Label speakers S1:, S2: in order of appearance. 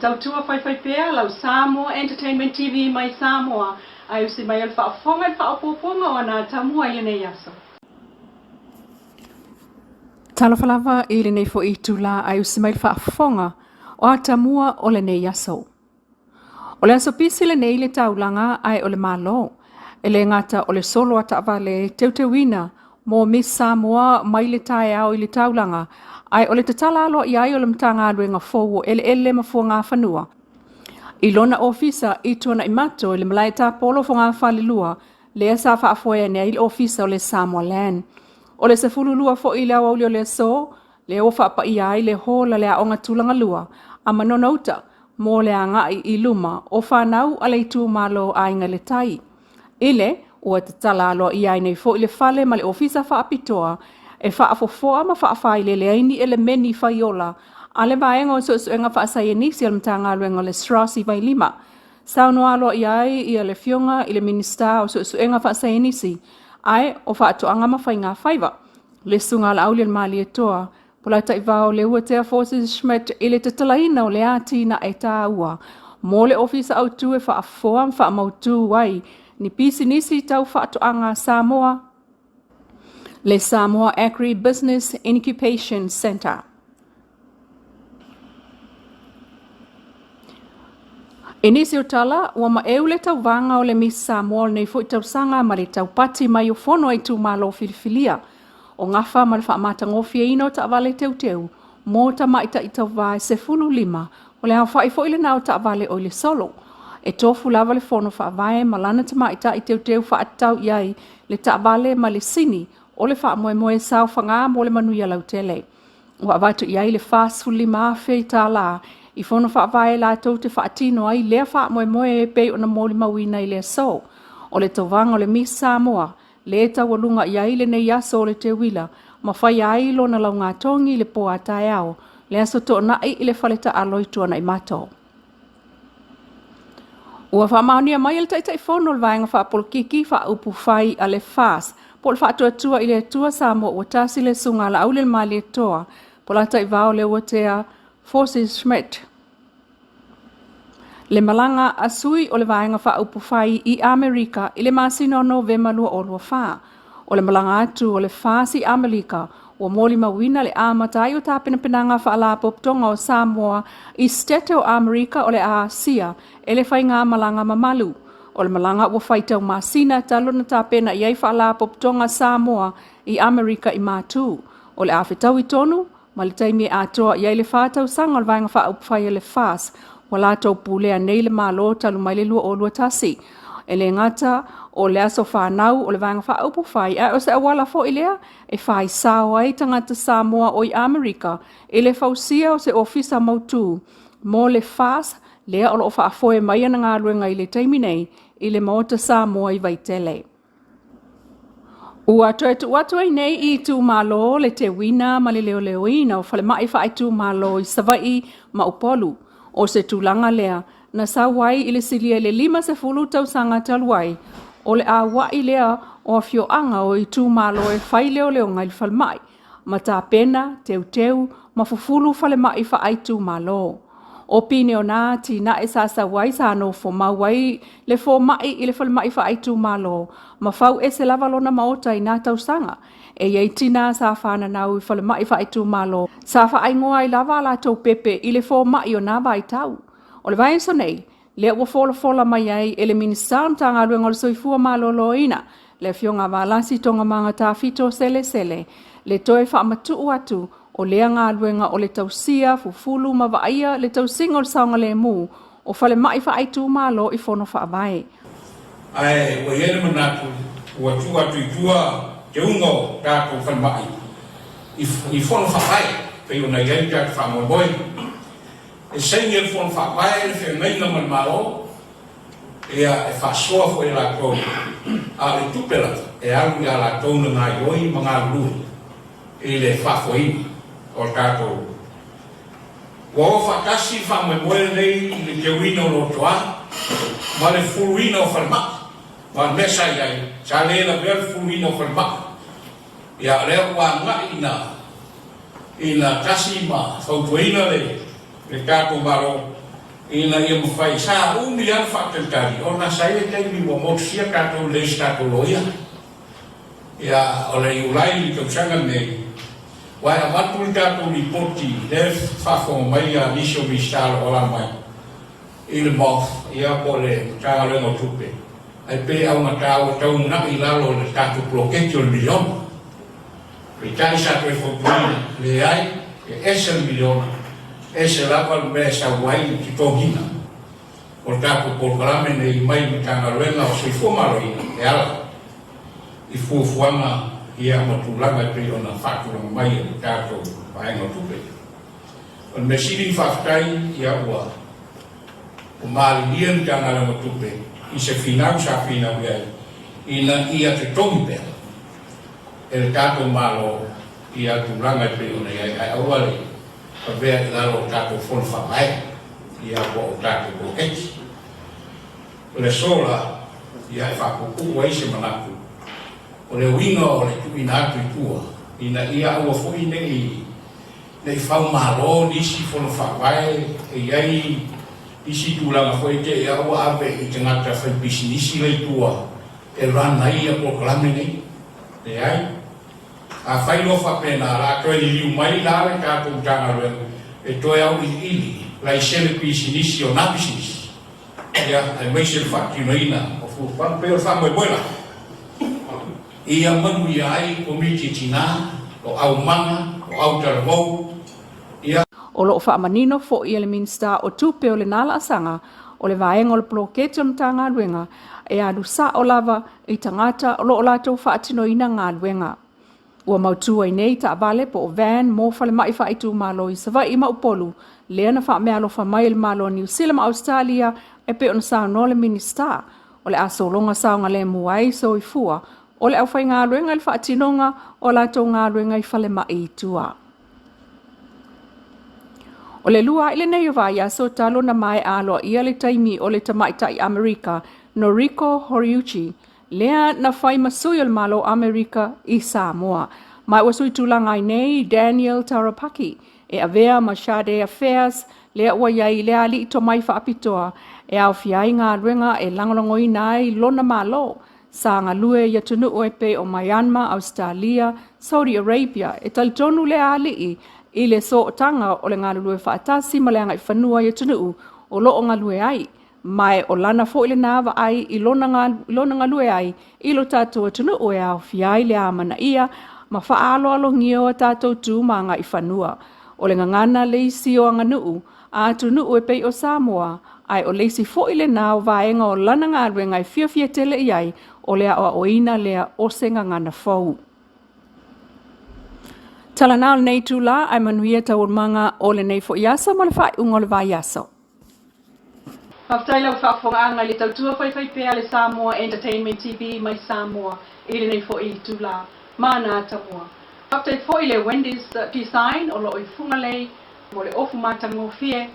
S1: Tautua whai pea lau Samoa Entertainment TV mai Samoa ai usi mai al whaafonga whaapoponga o ana tamua i nei aso. Talawhalawa i le nei fo i tula ai usi mai whaafonga o a tamua o le nei aso. O le aso pisi le nei le taulanga ai o le malo. E le ngata o le solo ata avale teutewina mo Miss Samoa mai le tae au i le taulanga ai o le tatala alo i ai o le mtanga aluenga fowo ele mafua ngā whanua. I lona ofisa i tuana i mato i le malai tā polo fo ngā whalilua le asa whaafoia nea i le ofisa o le Samoa Land. O le se fululua fo i le awauli o le so, le o whaapa i ai le hola le aonga tulanga lua, a manonauta mo le angai i luma o whanau a le itu malo a inga le tai. Ile, ua tatala alo i ai nei fo i le fale ma le ofisa whaapitoa e whaafofoa ma whaafai le leini e le meni whaiola a le maenga o suenga whaasai e nisi al mtanga aluenga le Strasi vai lima. Sauno alo i ai i le fionga i le minista o suenga whaasai e nisi ai o whaatoanga ma whainga whaiva. Le sunga la auli al mali e toa pula taivao le ua tea Forces Schmidt i le tatalaina o le atina e tā ua. Mo le ofisa au tu e whaafoa ma whaamautu wai ni pisi nisi tau whaatoanga Samoa le Samoa Agri-Business Incubation Center. E nisi o tala, ua ma eu le tau vanga o le Miss Samoa nei fo i tau sanga ma le tau pati mai o fono ai tu malo filifilia. O ngafa ma le whaamata ngofia ino ta avale teuteu, mo ta maita i tau vai se fulu lima, o le hao whai fo ile nao ta avale o le solo. E tofu lava le fono whaavae ma lana ta maita i teuteu whaatau iai le ta avale ma le sini, o le wha moe sao whanga mo le manuia lau tele. Ua avatu iai le whaasu lima awhia i tā la, i whono whaavae la tau te whaatino ai lea wha moe e pei o na mōli mawina i lea so. O le tauvanga o le Miss Samoa, le tau walunga iai le nei aso o le te wila, ma whai ai lo na lau ngā tongi le po a tae ao, le aso to nai i le whaleta aloi tua na i mato. Ua whaamaunia mai le taitai whono le vaenga whaapolkiki whaupu whai a le whaas, po le whaatua i le tua Samoa ua tasi le sunga la aule le mali e toa, po la tai vao le ua tea Forces Schmidt. Le malanga asui o le vaenga whaupu whai i Amerika i le masino no vemalua o lua wha. O le malanga atu o le whaas i Amerika ua mōli mawina le amatai o tāpena penanga whaala poptonga o Samoa i stete o Amerika o le Aasia e le whai ngā malanga mamalu. O le malanga ua whaitau masina talo na tāpena i ei whaala poptonga Samoa i Amerika i mātū. O le awhetau i tonu, ma le taimi atoa i ei le whātau sanga o le vaenga whaupwhai le whaas, wa lātou pūlea nei le mālo talu mai le lua o lua tasi. E le ngata o le aso whanau o le vaenga whaupwhai, e o se awala fo i lea, e whai sao ai tangata Samoa o i Amerika, e le whausia o se ofisa mautū, mo le whaas, lea o lo whaafoe mai ana ngā ruenga i le taimi nei, i le maota Samoa i vaitele. Ua toe tu watu ai nei i tu malo le te wina ma le leo ina o whale mai whaai tu malo i savai ma upolu o se tūlanga lea na sawai i le silia le 5 fulu tau sanga taluai o le a wai lea o fio anga o i tu malo e whai leo ngai whale mai ma tā pena, teu, ma fufulu whale mai whaai tu malo. O pine o nā ti na e sasa wai sa no fo mawai le fo mai i le whale mai wha aitu malo. Ma whau e se lava lona maota i nā tau sanga. E iei tina sa whana nau i whale mai wha aitu malo. Sa wha aingoa i lava la tau pepe i le fo mai o nā vai tau. O le vai so nei, le ua fola mai ai e le minister tanga luenga le soifua malo lo ina. Le fionga walasi tonga manga tā fito sele. Le toe wha matu atu. O lea ngā luenga o le tausia, fufulu, mawaia, le tausinga o le saonga le mū, o whale mai wha aitu malo i whono wha avae.
S2: Ai, o iere manatu, ua tua tuitua, te ungo, tātou whale mai. I whono wha avae, pei o na iei tātou wha moe boi. E sengi e whono wha avae, e whi meina man maro, ea e wha soa fo e la kou. A le tupela, e alu i a la kou na ngā ioi, ma ngā lui. I le wha foina. O tātou. Wa o whakasi whamoe nei i le kewina o lotoa, ma le furuina o whalmaka, ma mesa iai, sa leila bea le furuina o whalmaka. Ia lea ua ngai ina kasi ma whautuina le tātou maro ina ia mawhai sa umi an whakatari o na saia teimi wa motia kato leis kato loia ia o le iulai li kausanga nei wai a matu kato li poti le whafo mai a nisio mistaro o la mai il mof ia po le tanga lengo tupe ai pe au matau tau na i lalo le kato ploketio le miliona pe tai sa to e fopuni le ai e ese miliona ese lava me sa wai ki tohina o tapo por kalame nei mai mitanga luenga o se fumaro e ala i fufuanga ia matulanga pe ona fakura mai e tato vai no tupe o mesiri faftai ia ua o mali ia mitanga la tupe i se finau sa finau ia ia te tompe el tato malo ia tulanga pe ona ia awale avea lalo tato fon famai ia po tato po eki le sola ia fa ku wai se manaku o le winga o le tuina tu tua ina ia o fo nei fa malo disi fon famai e ai isi tula ma foi te ia o ave i tanga ta fa business le tua e ran ai ia po klame nei e ai a fai lo fa pena la to li mai la le ka tu tanga le e to ia o ili la isele business o na business ia e mai se fa ki no ina o fu pa pe fa mo buena ia manu ia ai komiti tina o au manga o au tarvo ia
S1: o lo fa manino fo i le minsta o tupe o le nala asanga o le vaenga o le plokete o mtanga luenga e adu sa o lava i tangata o lo lato fa atino ina ngā luenga. Ua mautua i nei ta vale po o van mo fale mai fa itu malo i sava i maupolu lea na fa mea lo fa mai le malo New Zealand Australia e pe on sa no le minista o le aso longa sa nga le muai so i fua o le au fai ngā luenga i fa atinonga o lato ngā luenga i fale mai tua. O le lua ile nei vai so talo na mai alo ia le taimi o le tamaita i Amerika Noriko Horiuchi lea na fai masui o le malo Amerika i Samoa. Mai wasui tulanga i nei Daniel Tarapaki e avea Mashade Affairs lea ua iai lea li to mai fa apitoa e au fiai ngā ruenga e langolongo i nai lona malo sa ngā lue ia tunu o e pe o Myanmar, Australia, Saudi Arabia e talitonu lea ali i le so tanga o le ngā lue whaatasi ma leanga i whanua ia tunu o loo ngā lue ai. Mai o lana fo ile nava ai i lona ngā lue ai i lo tātou tunu o e au fiai lea mana ia ma whaalo alo ngio a tātou tū ma ngā i whanua. O le ngangana leisi o anga nuu a tunu o e pei o Samoa ai o leisi fo ile nao vaenga o lana ngā lue ngai fia tele i ai o lea o oina lea o se ngangana fau. Tala nao nei tūla ai manuia tau manga o le nei fo iasa ma le whai ungo le vai iaso. Haftai lau whaafonga le tautua whai pēa le Samoa Entertainment TV mai Samoa i le nei fo i tūla mana tamua. Haftai fo i le Wendy's design o lo i funga lei mo le ofu mātango fie